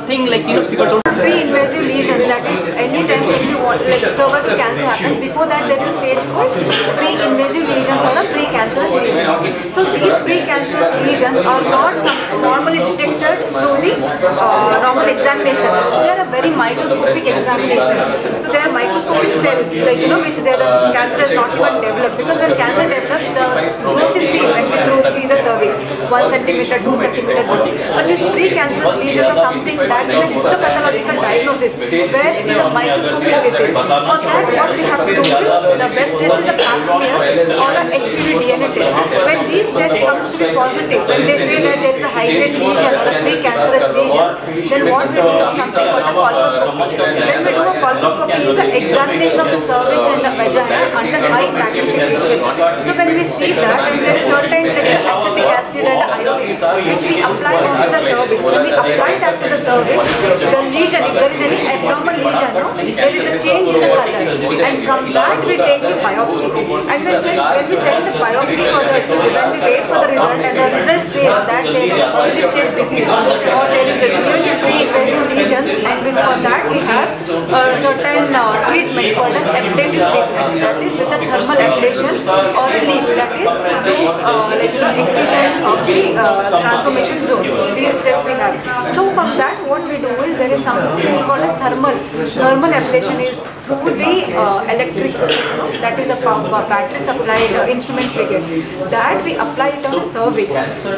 something like people don't. Pre-invasive lesions, that is any time when you want, like cervical cancer happens, before that there is a stage called pre-invasive lesions or a pre-cancerous lesions. So these pre-cancerous lesions are not normally detected through the normal examination. They are a very microscopic examination. So they are microscopic cells, like which the cancer has not even developed. Because when cancer develops, the growth is seen when we see the cervix, 1 centimeter, 2 centimeter growth. But these pre-cancerous lesions are something that is a histopathological diagnosis where it is a microscopic disease. For that, what we have to do is the best test is a pap smear or a HPV DNA test. When these tests comes to be positive, when they say that there is a high-grade lesion or a pre-cancerous lesion, then what we do is something called a colposcopy. When we do a colposcopy, is an examination of the cervix and the vagina under high magnification. So when we see that, and there is certain acetic acid and iodine which we apply onto the cervix. When we apply that to the cervix, the lesion, if there is any abnormal lesion, there is a change in the color, and from that we take the biopsy. And when we send the biopsy for the, when we wait for the result, and the result says that there is a early stage disease or there is a really pre-invasive lesions, and for that we have a certain treatment called as ablative treatment, that is with a thermal ablation or a leaf, that is excision of the transformation zone. These tests we have. So from that, what we do is there is something called as thermal ablation is through the electric, that is a pump, battery supplied instrument figure, that we apply it on the cervix.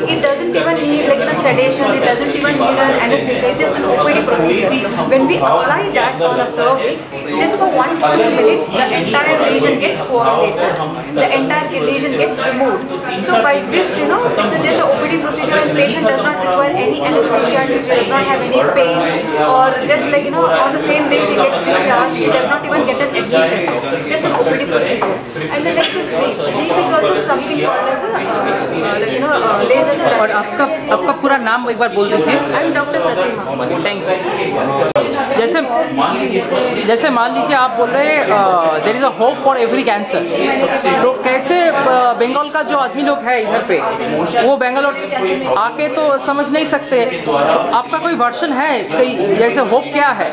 It doesn't even need sedation, it doesn't even need an anesthesia, it's just an OPD procedure. When we apply that on the cervix, just for 1 to 2 minutes, the entire lesion gets coagulated, the entire lesion gets removed. So by this, it's just an OPD procedure, and patient does not require any anesthesia, she does not have any pain, or just on the same day she gets discharged, she does not even get an admission, just an OPD procedure. And the next is LEEP. LEEP is also something called as a laser therapy. और आपका पूरा नाम एक बार बोल दीजिए। I am doctor Pratima. Thank you. जैसे मान लीजिए आप बोल रहे हैं there is a hope for every cancer, तो कैसे बंगाल का जो आदमी लोग है इधर पे, वो बेंगलोर आके तो समझ नहीं सकते, आपका कोई वर्जन है कि जैसे होप क्या है?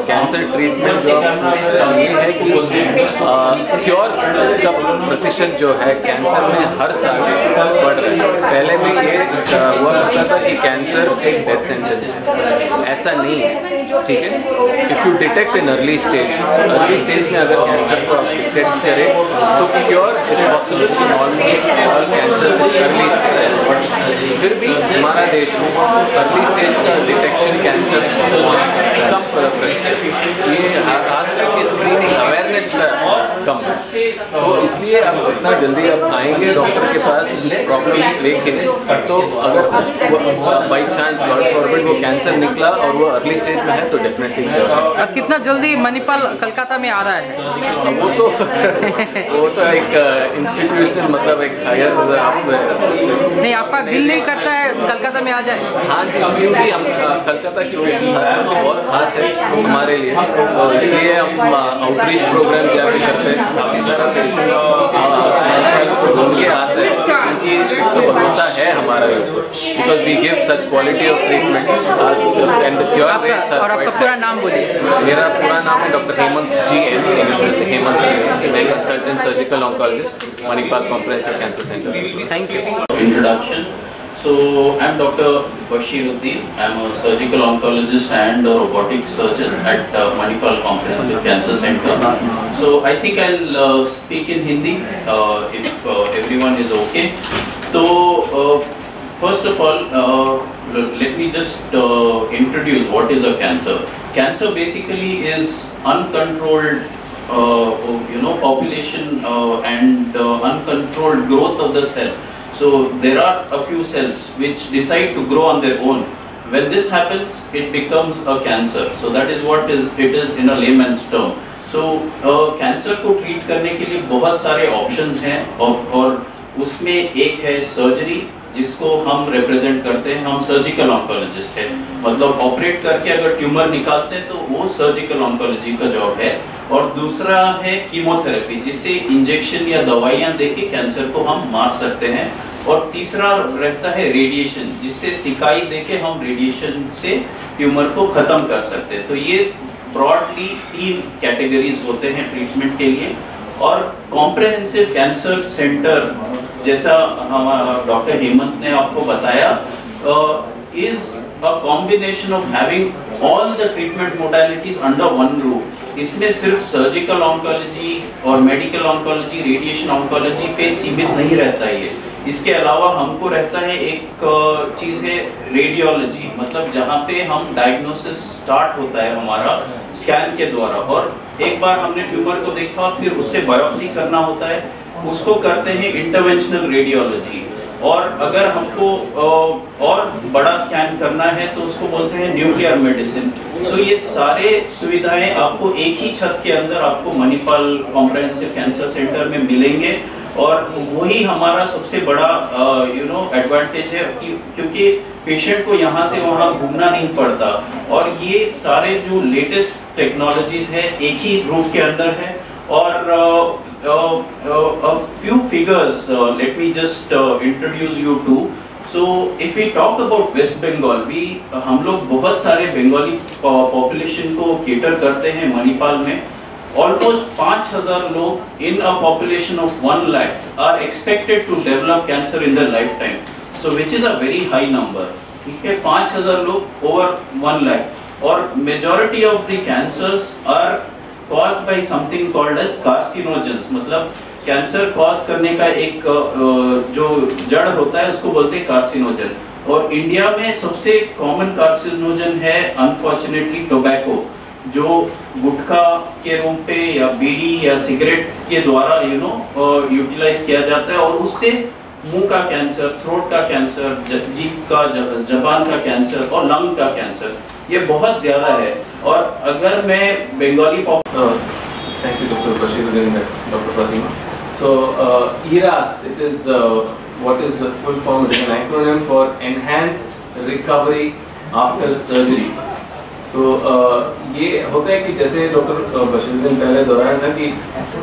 कैंसर ट्रीटमेंट जो ये है कि क्योर का प्रतिशत जो है कैंसर में हर साल बढ़ रहा है। पहले में ये हुआ करता था कि कैंसर एक डेथ सेंटेंस है, ऐसा नहीं है, ठीक है। If you detect in early stage में अगर कैंसर को आप डिटेक्ट करें तो cure is possible in all cancer early stage. फिर भी हमारा देश में अर्ली स्टेज का डिटेक्शन कैंसर कम प्रतिशत, ये आजकल की स्क्रीनिंग अवेयरनेस का कम है, तो इसलिए अब जितना जल्दी आप आएंगे डॉक्टर के पास प्रॉब्लम लेके, तो अगर बाई चांस गॉड फॉरवर्ड वो कैंसर निकला और वो अर्ली स्टेज में है तो डेफिनेटली। अब कितना जल्दी मणिपाल कलकत्ता में आ रहा है? वो तो एक इंस्टीट्यूशनल मतलब एक हायर नहीं, आपका दिल नहीं करता है कलकत्ता में आ जाए? हाँ जी, क्योंकि हम कलकत्ता की बहुत खास है हमारे लिए, तो इसलिए हम आउटरीच प्रोग्राम जाके करते हैं। काफ़ी सारा पेशेंट्स ढूंढ के आते हैं क्योंकि इसका भरोसा है हमारा ऊपर, because we give such quality of treatment and the cure rates are. और आपका पूरा नाम बोलिए। मेरा पूरा नाम है doctor Hemant G N, Hemant ji, मैं consultant surgical oncologist, Manipal comprehensive cancer centre. Thank you. Introduction. So I'm Dr. Bashiruddin. I'm a surgical oncologist and a robotic surgeon at Manipal Comprehensive Cancer Center. So I think I'll speak in Hindi if everyone is okay. So first of all, let me just introduce what is a cancer. Cancer basically is uncontrolled population and uncontrolled growth of the cell. So there are a few cells which decide to grow on their own. When this happens, it becomes a cancer. So that is what it is in a layman's term. So cancer को treat करने के लिए बहुत सारे options हैं और उसमें एक है सर्जरी, जिसको हम रिप्रेजेंट करते हैं, हम सर्जिकल ऑन्कोलॉजिस्ट है, मतलब ऑपरेट करके अगर ट्यूमर निकालते हैं तो वो सर्जिकल ऑन्कोलॉजी का जॉब है। और दूसरा है कीमोथेरेपी, जिससे इंजेक्शन या दवाइयाँ देके कैंसर को हम मार सकते हैं और तीसरा रहता है रेडिएशन, जिससे सिकाई देके हम रेडिएशन से ट्यूमर को ख़त्म कर सकते हैं। तो ये ब्रॉडली 3 कैटेगरीज होते हैं ट्रीटमेंट के लिए। और कॉम्प्रहेंसिव कैंसर सेंटर, जैसा हम डॉक्टर हेमंत ने आपको बताया, is a combination of having all the treatment modalities under one roof. इसमें सिर्फ सर्जिकल ऑन्कोलॉजी और मेडिकल ऑन्कोलॉजी, रेडिएशन ऑन्कोलॉजी पे सीमित नहीं रहता है ये। इसके अलावा हमको रहता है एक चीज़ है रेडियोलॉजी, मतलब जहाँ पे हम डायग्नोसिस स्टार्ट होता है हमारा स्कैन के द्वारा, और एक बार हमने ट्यूमर को देखा फिर उससे बायोप्सी करना होता है, उसको करते हैं इंटरवेंशनल रेडियोलॉजी। और अगर हमको और बड़ा स्कैन करना है तो उसको बोलते हैं न्यूक्लियर मेडिसिन। सो ये सारे सुविधाएं आपको एक ही छत के अंदर आपको मणिपाल कॉम्प्रहेंसिव कैंसर सेंटर में मिलेंगे, और वही हमारा सबसे बड़ा एडवांटेज है क्योंकि पेशेंट को यहाँ से वहाँ घूमना नहीं पड़ता, और ये सारे जो लेटेस्ट टेक्नोलॉजीज है एक ही रूफ के अंदर है। और a few figures, let me just introduce you to. So if we talk about West Bengal, हम लोग बहुत सारे बंगाली पॉपुलेशन को केटर करते हैं मणिपाल में। Almost 5,000 लोग in a population of 1 lakh are expected to develop cancer in their lifetime. So which is a very high number. ठीक है, 5,000 लोग over 1 lakh, और majority of the cancers are caused by something called as carcinogens, मतलब cancer cause करने का एक जो जड़ होता है उसको बोलते हैं कार्सिनोजन। और इंडिया में सबसे कॉमन कार्सिनोजन है अनफॉर्चुनेटली टोबैको, जो गुटखा के रूप पे या बीड़ी या सिगरेट के द्वारा यूटिलाइज किया जाता है, और उससे मुंह का कैंसर, थ्रोट का कैंसर, जीभ का, जबान का कैंसर और लंग का कैंसर, ये बहुत ज़्यादा है। और अगर मैं Bengali Thank you, Dr. Bashiruddin, Dr. Fatima. So, ERAS, it is what is the full form? It is an acronym for Enhanced Recovery After Surgery. तो ये होता है कि जैसे डॉक्टर बशीरुद्दीन पहले दोहराया था कि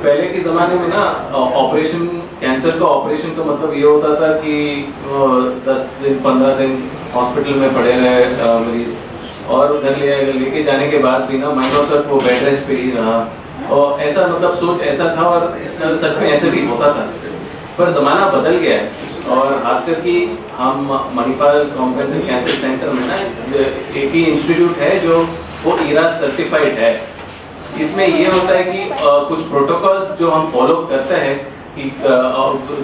पहले के ज़माने में ना ऑपरेशन, कैंसर का ऑपरेशन का मतलब ये होता था कि 10 दिन 15 दिन हॉस्पिटल में पड़े रहे मरीज, और घर लेके जाने के बाद भी ना महीनों तक वो बेड रेस्ट पे ही रहा, और ऐसा मतलब सोच ऐसा था, और सच में ऐसे भी होता था। पर ज़माना बदल गया है, और खासकर कि हम मणिपाल कॉम्प्रहेंसिव कैंसर सेंटर में ना एक ही इंस्टीट्यूट है जो वो ERAS सर्टिफाइड है। इसमें ये होता है कि कुछ प्रोटोकॉल्स जो हम फॉलो करते हैं कि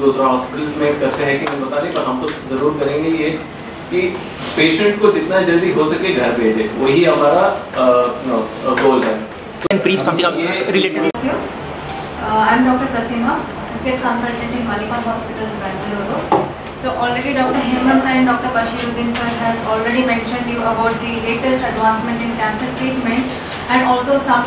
दूसरा हॉस्पिटल में करते हैं कि नहीं बता नहीं, पर हम तो ज़रूर करेंगे ये कि पेशेंट को जितना जल्दी हो सके घर भेजे, वही हमारा गोल है। I'm Dr. Pratima, Associate Consultant in Manipal Hospitals, Bangalore. So already Dr. Hemant and Dr. Bashiruddin sir has already mentioned you about the latest advancement in cancer treatment, and also some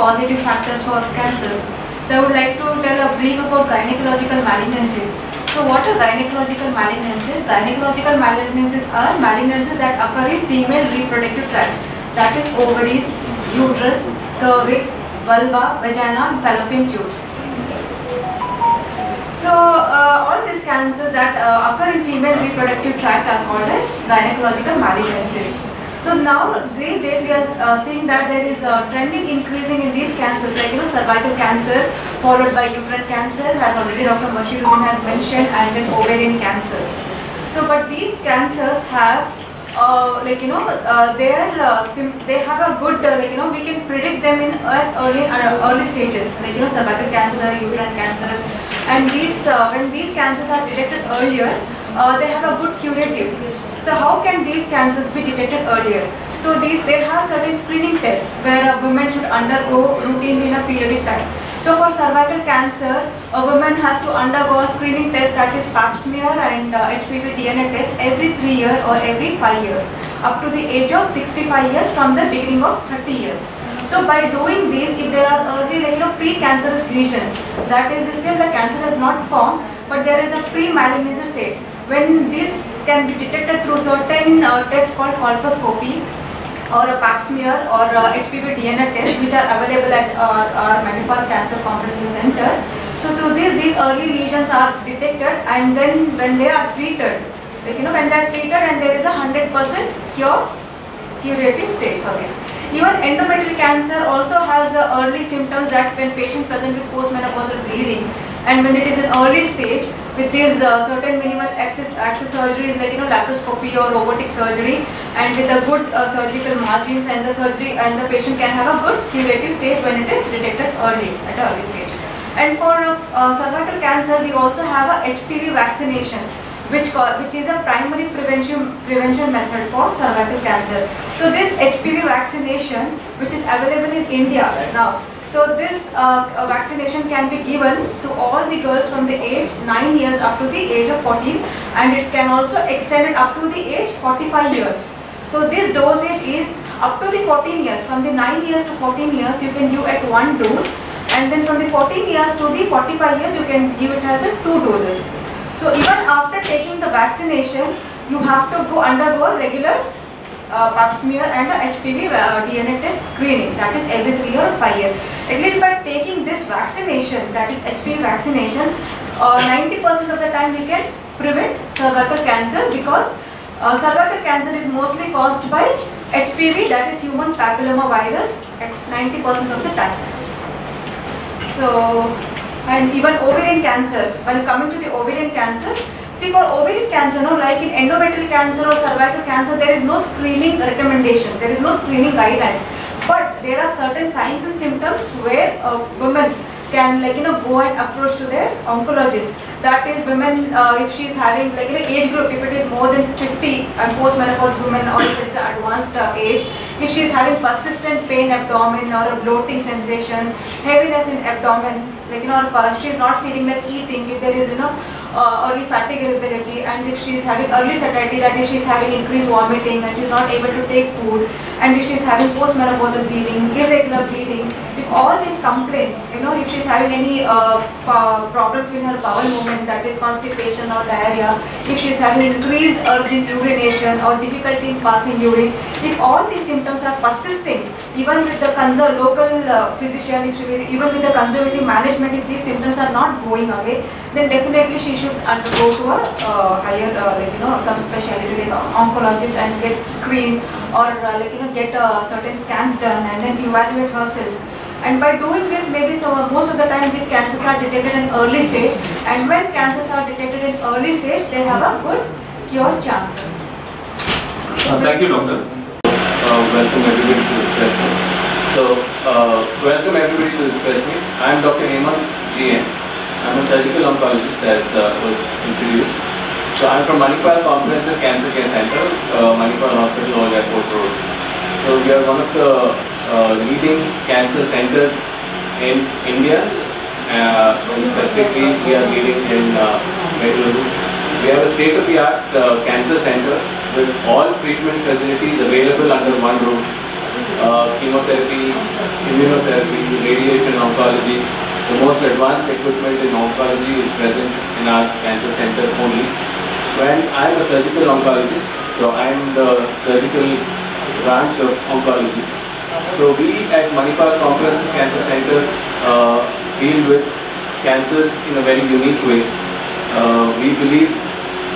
positive factors for cancers. So I would like to tell a brief about gynecological malignancies. So what are gynecological malignancies? Gynecological malignancies are malignancies that occur in female reproductive tract, that is ovaries, uterus, cervix, vulva, vagina and fallopian tubes. So all these cancers that occur in female reproductive tract are called as gynecological malignancies. So now these days we are seeing that there is a trending increasing in these cancers, like cervical cancer followed by uterine cancer, as already Dr. Bashiruddin has mentioned, and then ovarian cancers. So but these cancers have they have a good we can predict them in early stages, like cervical cancer, uterine cancer, and these when these cancers are detected earlier, they have a good curative. So how can these cancers be detected earlier? So there have certain screening tests where a woman should undergo routinely in a periodic time. So for cervical cancer, a woman has to undergo a screening test, that is pap smear and HPV DNA test every 3 years or every 5 years, up to the age of 65 years from the beginning of 30 years. So by doing this, if there are early pre-cancerous lesions, that is still the cancer has not formed, but there is a pre-malignancy state, when this can be detected through certain tests called colposcopy or a pap smear or HPV DNA test, which are available at our Manipal Cancer Comprehensive Center. So through this, these early lesions are detected, and then when they are treated, like when they are treated and there is a 100% curative stage for this. Even endometrial cancer also has early symptoms that when patient present with postmenopausal bleeding, and when it is in early stage with these certain minimal access surgeries like laparoscopy or robotic surgery, and with a good surgical margins, and the surgery and the patient can have a good curative stage when it is detected early at an early stage. And for cervical cancer, we also have a HPV vaccination, which is a primary prevention method for cervical cancer. So this HPV vaccination, which is available in India now, so this vaccination can be given to all the girls from the age 9 years up to the age of 14, and it can also extend it up to the age 45 years. So this dosage is up to the 14 years, from the 9 years to 14 years you can give at one dose, and then from the 14 years to the 45 years you can give it as a 2 doses. So even after taking the vaccination, you have to undergo a regular pap smear and a HPV DNA test screening, that is every 3 or 5 years. At least by taking this vaccination, that is HPV vaccination, 90% of the time we can prevent cervical cancer, because cervical cancer is mostly caused by HPV, that is human papilloma virus, at 90% of the times. So, and even ovarian cancer, when coming to the ovarian cancer, see for ovarian cancer, like in endometrial cancer or cervical cancer, there is no screening recommendation, there is no screening guidelines. But there are certain signs and symptoms where women can go and approach to their oncologist. That is women, if she is having age group, if it is more than 50 and postmenopausal women, or if it is advanced age, if she is having persistent pain abdomen or a bloating sensation, heaviness in abdomen, or she is not feeling like eating, if there is early fatigability, and if she is having early satiety, that is she is having increased vomiting and she is not able to take food, and if she is having postmenopausal bleeding, irregular bleeding, if all these complaints, if she is having any problems in her bowel movement, that is constipation or diarrhea, if she is having increased urge in urination or difficulty in passing urine, if all these symptoms are persisting, even with the local physician, even with the conservative management, if these symptoms are not going away, then definitely she should undergo to a higher, some specialty like oncologist, and get screened, or get certain scans done, and then evaluate herself. And by doing this, maybe most of the time these cancers are detected in early stage, and when cancers are detected in early stage, they have a good cure chances. Thank you, doctor. Welcome everybody to this press meet. So, welcome everybody to this press meet. I am Dr. Hemant GN. I am a surgical oncologist, as was introduced. So, I am from Manipal Comprehensive Cancer Care Center, Manipal Hospital, Old Airport Road. So, we are one of the leading cancer centers in India. Specifically, we are leading in Bengaluru. We have a state-of-the-art cancer center with all treatment facilities available under one roof. Chemotherapy, immunotherapy, radiation oncology. The most advanced equipment in oncology is present in our cancer center only. When I am a surgical oncologist, so I am the surgical branch of oncology. So we at Manipal Comprehensive Cancer Center deal with cancers in a very unique way. We believe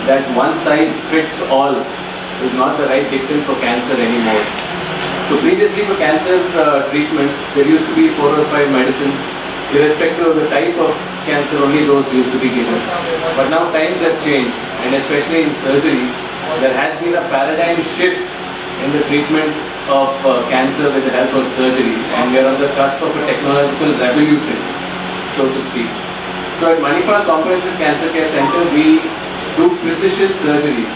that one size fits all is not the right dictum for cancer anymore. So previously for cancer treatment, there used to be 4 or 5 medicines. Irrespective of the type of cancer, only those used to be given. But now times have changed, and especially in surgery, there has been a paradigm shift in the treatment of cancer with the help of surgery, and we are on the cusp of a technological revolution, so to speak. So at Manipal Comprehensive Cancer Care Center, we do precision surgeries.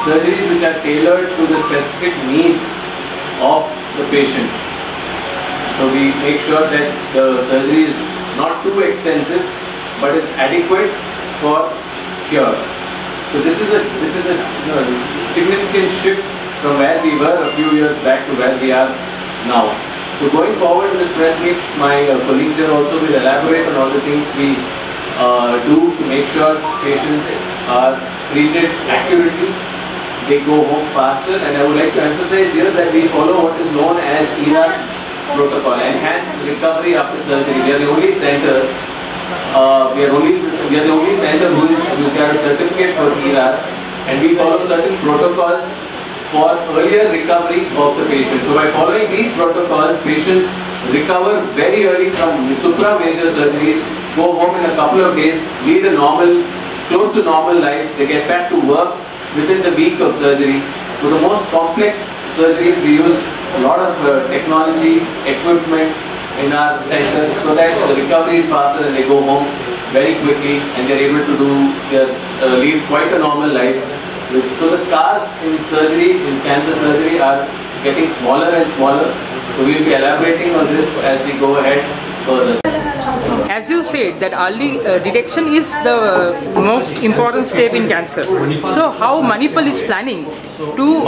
Surgeries which are tailored to the specific needs of the patient. So we make sure that the surgery is not too extensive, but is adequate for cure. So this is a significant shift from where we were a few years back to where we are now. So going forward in this press meet, my colleagues here also will elaborate on all the things we do to make sure patients are treated accurately, they go home faster, and I would like to emphasize here that we follow what is known as ERAS protocol, Enhanced Recovery After Surgery. We are the only center we are the only center who's got a certificate for ERAS, and we follow certain protocols for earlier recovery of the patient. So by following these protocols, patients recover very early from supra-major surgeries, go home in a couple of days, lead a normal, close to normal life. They get back to work within the week of surgery. For the most complex surgeries, we use a lot of technology, equipment in our centers so that the recovery is faster and they go home very quickly and they're able to lead quite a normal life. So the scars in surgery, in cancer surgery, are getting smaller and smaller. So we'll be elaborating on this as we go ahead further. As you said, that early detection is the most important step in cancer. So how Manipal is planning to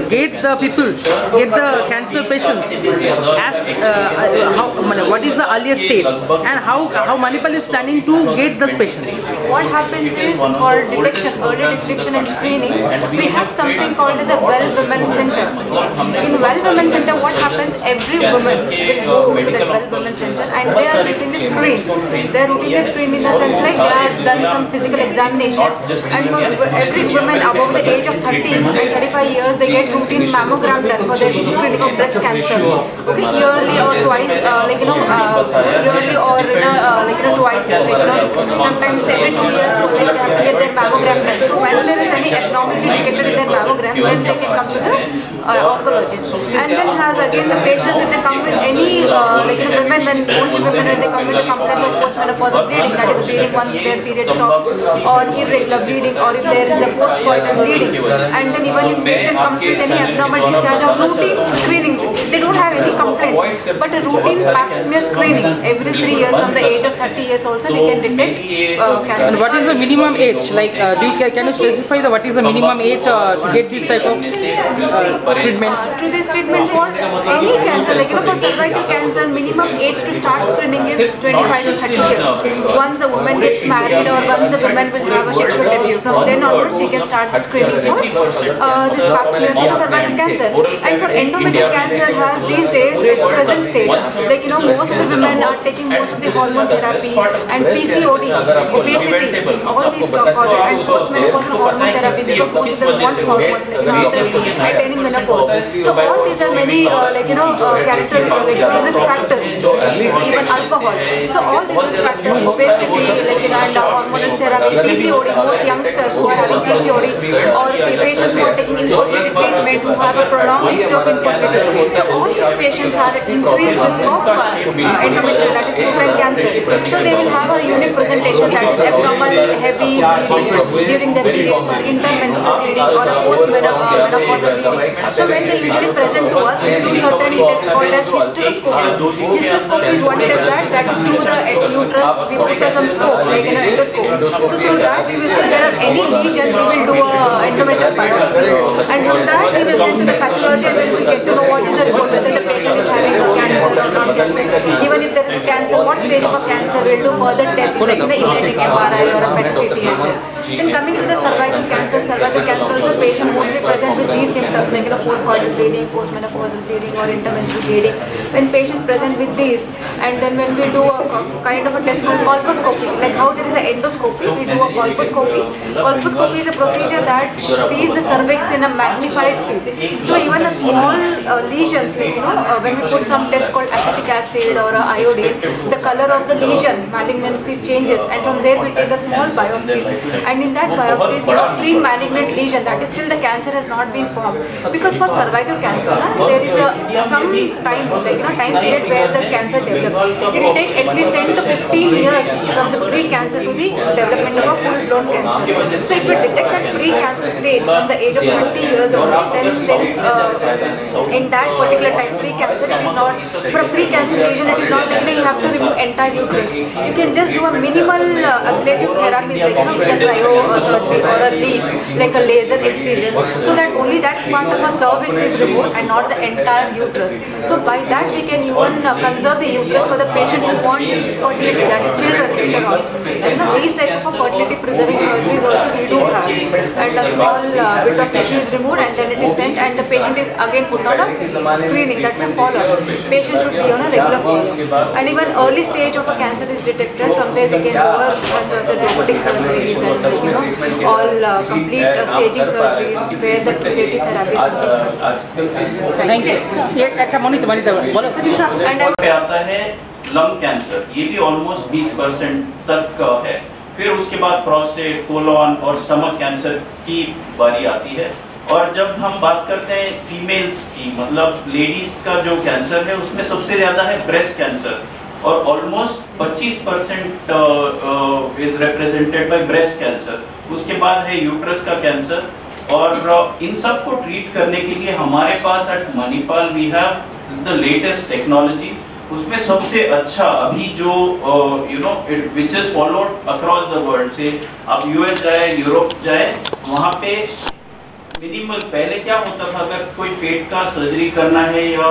get the people, get the cancer patients what is the earliest stage, and how Manipal is planning to get those patients? What happens is, for detection, early detection and screening, we have something called as a Well Women Center. In Well Women Center, what happens? Every woman will go to the Well Women Center and they are routinely screened. They are routinely screened in the sense like they are done some physical examination, and for every woman above the age of 30 and 35 years, they get routine mammogram done for their screening of breast cancer. Okay, yearly or twice, yearly or twice, sometimes every 2 years, so they have to get their mammogram done. So when there is any abnormality detected in their mammogram, then they can come to the oncologist. And then has again the patients, if they come with any women, mostly women when they come with the complaints of postmenopausal bleeding, that is bleeding once their period stops, or irregular bleeding, or if there is a postpartum bleeding, and then even if patient comes with any abnormal discharge or routine screening, they don't have any complaints, but a routine pap smear screening every 3 years from the age of 30 years also we can detect cancer. And what is the minimum age? Like, can you specify what is the minimum age to get this type of treatment? To this treatment for any cancer, for cervical cancer, minimum age to start screening is 25 to 30 years. Once a woman gets married or once a woman will have a sexual debut, from then onwards she can start the screening for this pap smear for cervical cancer. And for endometrial cancer has these days at present stage, most of the women are taking most of the hormone therapy and PCOD, obesity, all these causes, and postmenopausal hormone therapy because most of them want hormones after attaining menopause. So all these are many risk factors, even alcohol. So all these risk factors, obesity, and hormonal therapy, PCOD, most youngsters who are having PCOD, or patients who are taking infertility treatment who have a prolonged history of infertility. So all these patients are at increased risk of endometrial, that is uterine cancer. So they will have a unique presentation, that is abnormal heavy bleeding during their periods, or intermenstrual bleeding, or a postmenopausal bleeding. So when they usually present to us, we do certain tests called as hysteroscopy. Hysteroscopy is one test that is through the uterus, we put some scope, like an endoscope. So through that we will see if there are any lesions, we will do a endometrial biopsy. And from that we will send to the pathology and we will get to know what is the report, whether the patient is having a cancer or not cancer. Even if there is a cancer, what stage of a cancer, we will do further tests like the imaging MRI or a PET CT. Then coming to the cervical cancer also patient mostly present with these symptoms like postcoital bleeding, postmenopausal bleeding, or intermenstrual bleeding. When patient present with these, and then when we do a kind of a test called colposcopy, like how there is an endoscopy, we do a colposcopy. Colposcopy is a procedure that sees the cervix in a magnified field. So even a small lesions, when we put some test called acetic acid or iodine, the color of the lesion, malignancy changes, and from there we take a small biopsies. And in that biopsies, pre-malignant lesion, that is still the cancer has not been formed. Because for cervical cancer, there is some time, time period where the cancer develops. It will take at least 10 to 15 years from the pre-cancer to the development of a full-blown cancer. So if we detect that pre-cancer stage from the age of 30 years only, then there is, in that particular time, pre-cancer, it is not, for a pre-cancer lesion, it is not like you have to remove entire uterus. You can just do a minimal ablative therapies with a cryosurgery or a lead, like a laser excision, so that only that part of a cervix is removed and not the entire uterus. So by that we can even conserve the uterus for the patients who want fertility, that is children later on. These type for fertility preserving surgeries also we do have, and a small bit of tissue is removed and then it is sent and the patient is again put on a screening, that's a follow-up. Patient should be on a regular follow-up. And even early stage of a cancer is detected, from there we can do robotic surgeries and all complete staging surgeries where the radiotherapy is complete. Thank you. ये একটা মনিত बोलो। And पे आता है lung cancer, ये भी almost 20% तक का है। फिर उसके बाद प्रोस्टेट, कोलोन और स्टमक कैंसर की बारी आती है। और जब हम बात करते हैं फीमेल्स की, मतलब लेडीज का जो कैंसर है उसमें सबसे ज़्यादा है ब्रेस्ट कैंसर, और almost 25% is represented by breast cancer. उसके बाद है यूट्रस का कैंसर, और इन सब को ट्रीट करने के लिए हमारे पास at Manipal we have the latest technology. उसमें सबसे अच्छा अभी जो which is followed across the world, से आप यूएस जाए, यूरोप जाए, वहाँ पे मिनिमल, पहले क्या होता था, अगर कोई पेट का सर्जरी करना है या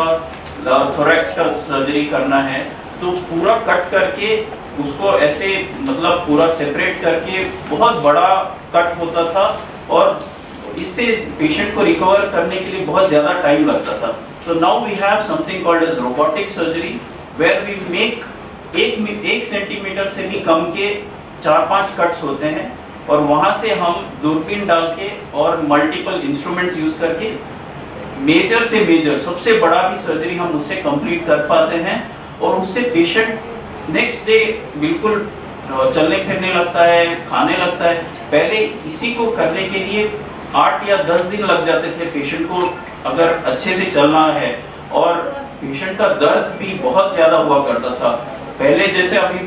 थोरैक्स का सर्जरी करना है तो पूरा कट करके उसको ऐसे मतलब पूरा सेपरेट करके बहुत बड़ा कट होता था, और इससे पेशेंट को रिकवर करने के लिए बहुत ज़्यादा टाइम लगता था। So now we have something called as robotic surgery, where we make 1 centimetre से भी कम के 4-5 कट्स होते हैं, और वहाँ से हम दूरबीन डाल के और मल्टीपल इंस्ट्रूमेंट्स यूज करके मेजर से मेजर सबसे बड़ा भी सर्जरी हम उससे कंप्लीट कर पाते हैं, और उससे पेशेंट नेक्स्ट डे बिल्कुल चलने फिरने लगता है, खाने लगता है। पहले इसी को करने के लिए 8 या 10 दिन लग जाते थे पेशेंट को अगर अच्छे से चलना है, और पेशेंट का दर्द भी बहुत ज़्यादा हुआ करता था। पहले जैसे अभी